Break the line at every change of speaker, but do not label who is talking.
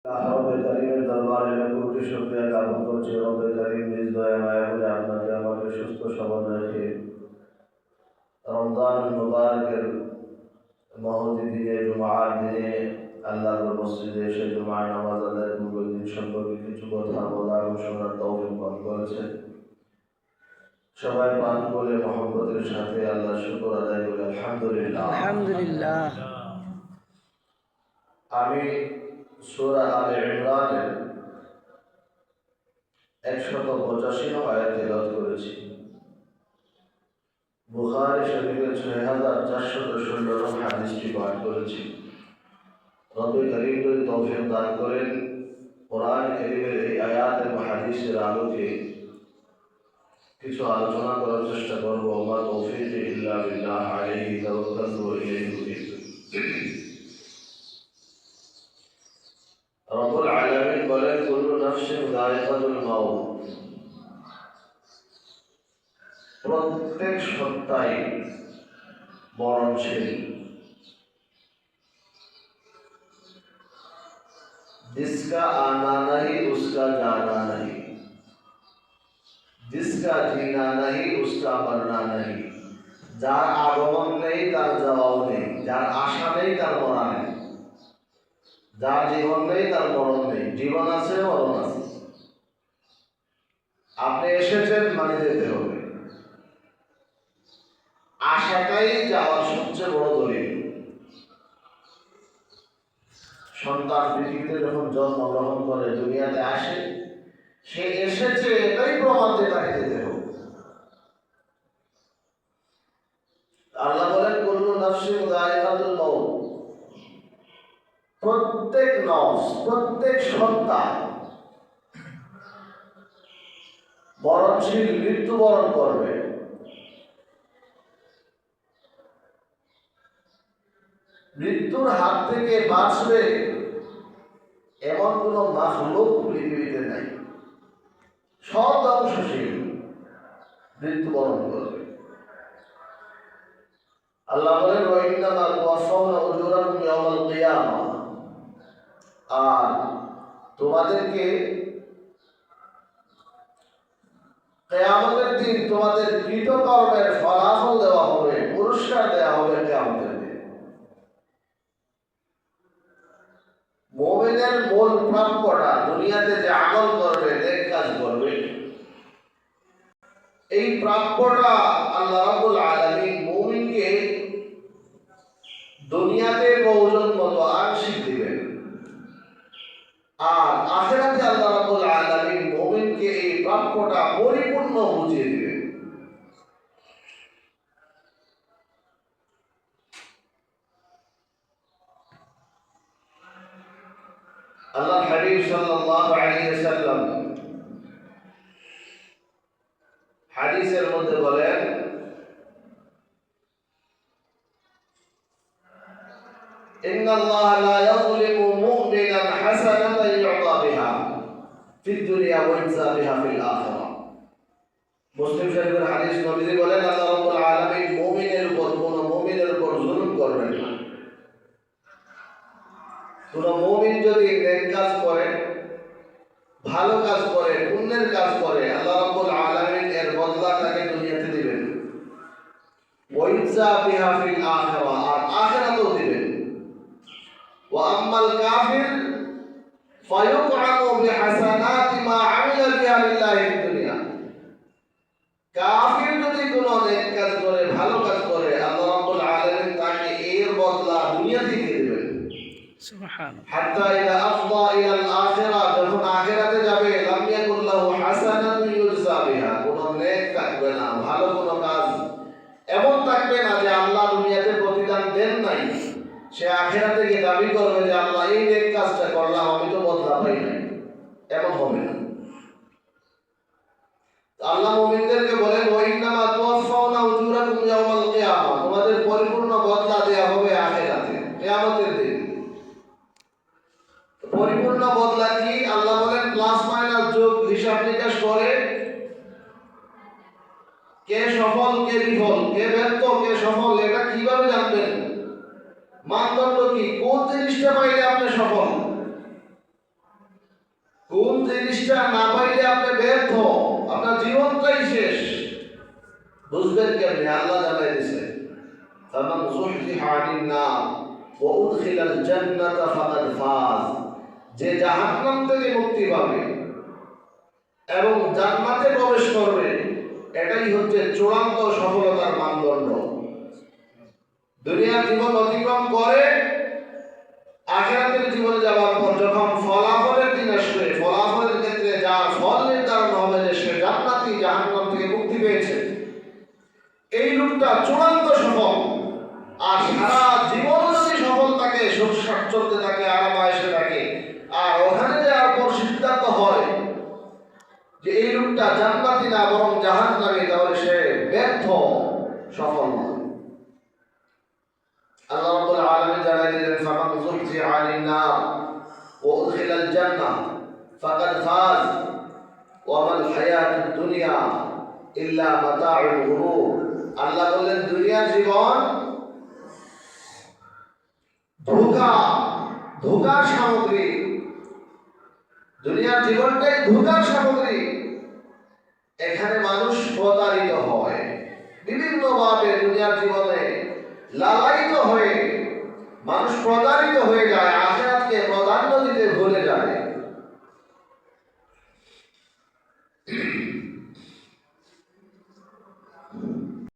রব্বে কারীমের দরবারে কোটি শুকরিয়া জ্ঞাপন করছি। রব্বে কারীম নিজ দয়া মায়া করে আপনাকে আমাকে সুস্থ সবল রেখে রমজানুল মুবারকের মহতি দিনে জুমার দিনে আল্লাহর মসজিদে এসে জুমার নামাজ আদায় পূর্ব দিন সম্পর্কে কিছু কথা বলা এবং শোনার তৌফিক দান করেছে। সবাই পান করে মহব্বতের সাথে আল্লাহর শুকর আদায় করে আলহামদুলিল্লাহ।
আলহামদুলিল্লাহ।
আমি সূরা আলে ইমরানের 185 নং আয়াত তেলাওয়াত করেছি। বুখারী শরীফের 6416 নং হাদিসটি পাঠ করেছি। রব্বে কারীম যদি তৌফিক দান করেন, কোরআন কারীমের এই আয়াত এবং হাদিসের আলোকে কিছু আলোচনা করার চেষ্টা করব। ওমা তৌফিক ইল্লা বিল্লাহ, আলাইহি তাওয়াক্কালতু ওয়া ইলাইহি উনীব। রব্বুল আলামিন বলেন, কুল্লু নাফসিন যায়িকাতুল মাউত, প্রত্যেক সত্তাই মরণশীল। जिसका आना नहीं उसका जाना नहीं, जिसका जीना नहीं उसका मरना नहीं। যার আগমন নেই তার যাওয়াও নেই, যার আশা নেই তার মরা নেই, যার জীবন নেই তার মরণ নেই। জীবন আছে, মরণ আছে। আপনি এসেছেন মানে যেতে হবে। আশাটাই যাওয়ার সবচেয়ে বড় দলিল। সন্তান পৃথিবীতে যখন জন্মগ্রহণ করে দুনিয়াতে আসে, সে এসেছে এটাই প্রমাণ যে তাকে যেতে হবে। আল্লাহ বলেন, কুল্লু নাফসিন যায়িকাতুল মাউত, প্রত্যেক নফস, প্রত্যেক সত্তা মরণশীল, মৃত্যুবরণ করবে। মৃত্যুর হাত থেকে বাঁচবে এমন কোন মাখলুক পৃথিবীতে নাই। সব ধ্বংসশীল, মৃত্যুবরণ করবে। আল্লাহ বলেন, ওয়া ইন্নামা তুওয়াফাউনা উজুরাকুম ইয়াওমাল কিয়ামাহ, আর তোমাদেরকে কিয়ামতের দিন তোমাদের কৃতকর্মের ফলাফল দেওয়া হবে, পুরস্কার দেওয়া হবে কিয়ামতের দিন। মুমিনের মূল প্রাপ্যটা, দুনিয়াতে যে আমল করবে, নেক কাজ করবে, এই প্রাপ্যটা আল্লাহ রাব্বুল আলামিন মুমিনকে দুনিয়াতে প্রয়োজন মতো আংশিক দিবেন, আর আখিরাতে আল্লাহ রাব্বুল আলামিন মুমিনকে এই প্রাপ্যটা পরিপূর্ণ বুঝিয়ে দিবেন। আল্লাহ হাবিব সাল্লাল্লাহু আলাইহি ওয়াসাল্লাম হাদিসের মধ্যে বলেন, ইন্নাল্লাহা লা ইয়াযলিমু মুমিনান হাসানাতান ইউতা বিহা ফিদ দুনিয়া ওয়া ইনসা বিহা ফিল আখিরাহ। মুসলিম শরীফের হাদিস, নবীজি বলেন, আল্লাহ রাব্বুল আলামিন মুমিনের উপর, কোন মুমিনের উপর জুলুম করবেন না। কোন মুমিন যদি নেক কাজ করে, ভালো কাজ করে, পুণ্যের কাজ করে, আল্লাহ রাব্বুল আলামিন এর বদলা তাকে দুনিয়াতে দিবেন। ওয়া ইনসা বিহা ফিল আখিরাহ, আর আখিরাতেও দিবেন। ওয়া আম্মাল কাফির ফায়ুকআমু বিহাসানাতি মা আমিলা বিহা লিল্লাহি ফিদ দুনিয়া। কাফির যদি কোনো নেক কাজ করে, ভালো কাজ করে, আল্লাহ রাব্বুল আলামিন তাকে এর বদলা দুনিয়াতেই দিবেন। সুবহানাল্লাহ। হাত্তা ইযা আফদা ইলাল আখিরাহ, যখন আখিরাতে যাবে, লাম ইয়াকুল লাহু হাসানাতুন ইউজা বিহা, কোনো নেক থাকবে না, ভালো কোনো কাজ এমন থাকবে না যে আল্লাহ দুনিয়াতে প্রতিদান দেন নাই। সে আখিরাতে গিয়ে দাবি করবে যে আল্লাহ এই নেক কাজটা করলাম, আমি তো বদলা পাই নাই। এমন হবে না। আল্লাহ মুমিনদেরকে বলেন, ওয়া ইন্নামা তুওয়াফাউনা উজুরাকুম ইয়াওমাল কিয়ামাহ, তোমাদের পরিপূর্ণ বদলা দেয়া হবে আখিরাতে, কিয়ামতের দিন। পরিপূর্ণ বদলা কি? আল্লাহ বলেন, প্লাস মাইনাস যোগ হিসাব নিকাশ করে কে সফল, কে বিফল, কে ব্যর্থ, কে সফল, এটা কিভাবে জানবেন? মানদণ্ড কি? কোন জিনিসটা পাইলে আপনি সফল? কোন জিনিসটা না পাইলে আপনি ব্যর্থ, আপনার জীবনটাই শেষ, বুঝবেন কেমনে? আল্লাহ জানাই দিয়েছে, ফামান যুহজিহা আনিন নার ওয়া উদখিলাল জান্নাতা ফাকাদ ফাজ। যে জাহান্নাম থেকে মুক্তি পাবে এবং জান্নাতে প্রবেশ করবে, এটাই হচ্ছে চূড়ান্ত সফলতার মানদণ্ড। দুনিয়ার জীবন অতিক্রম করে আখিরাতের জীবনে যাওয়ার পর যখন ফলাফলের দিন আসবে, ফলাফলের ক্ষেত্রে যার ফল নির্ধারণ হবে যে সে জান্নাতি, জাহান্নাম থেকে মুক্তি পেয়েছে, এই লোকটা চূড়ান্ত সফল। আর সারা জীবন যদি সফল থাকে, সুখ স্বাচ্ছন্দ্যে থাকে, আরামায়েশে থাকে, আর ওখানে যাওয়ার পর সিদ্ধান্ত হয় যে এই লোকটা জান্নাতি না বরং জাহান্নামী, তাহলে সে ব্যর্থ, সফল নয়। আল্লাহ রাব্বুল আলামিন জানাই দিলেন, ফামান যুহজিহা আনিন নার ওয়া উদখিলাল জান্নাহ ফাকাদ ফাজ ওয়া মাল হায়াতুদ দুনিয়া ইল্লা মাতাউল গুরুর। আল্লাহ বলেন, দুনিয়ার জীবন ধোঁকার সামগ্রী, দুনিয়ার জীবনটাই ধোঁকার সামগ্রী। এখানে মানুষ প্রতারিত হয় বিভিন্নভাবে, দুনিয়ার জীবনে লালায়িত হয়ে মানুষ প্রতারিত হয়ে যায়।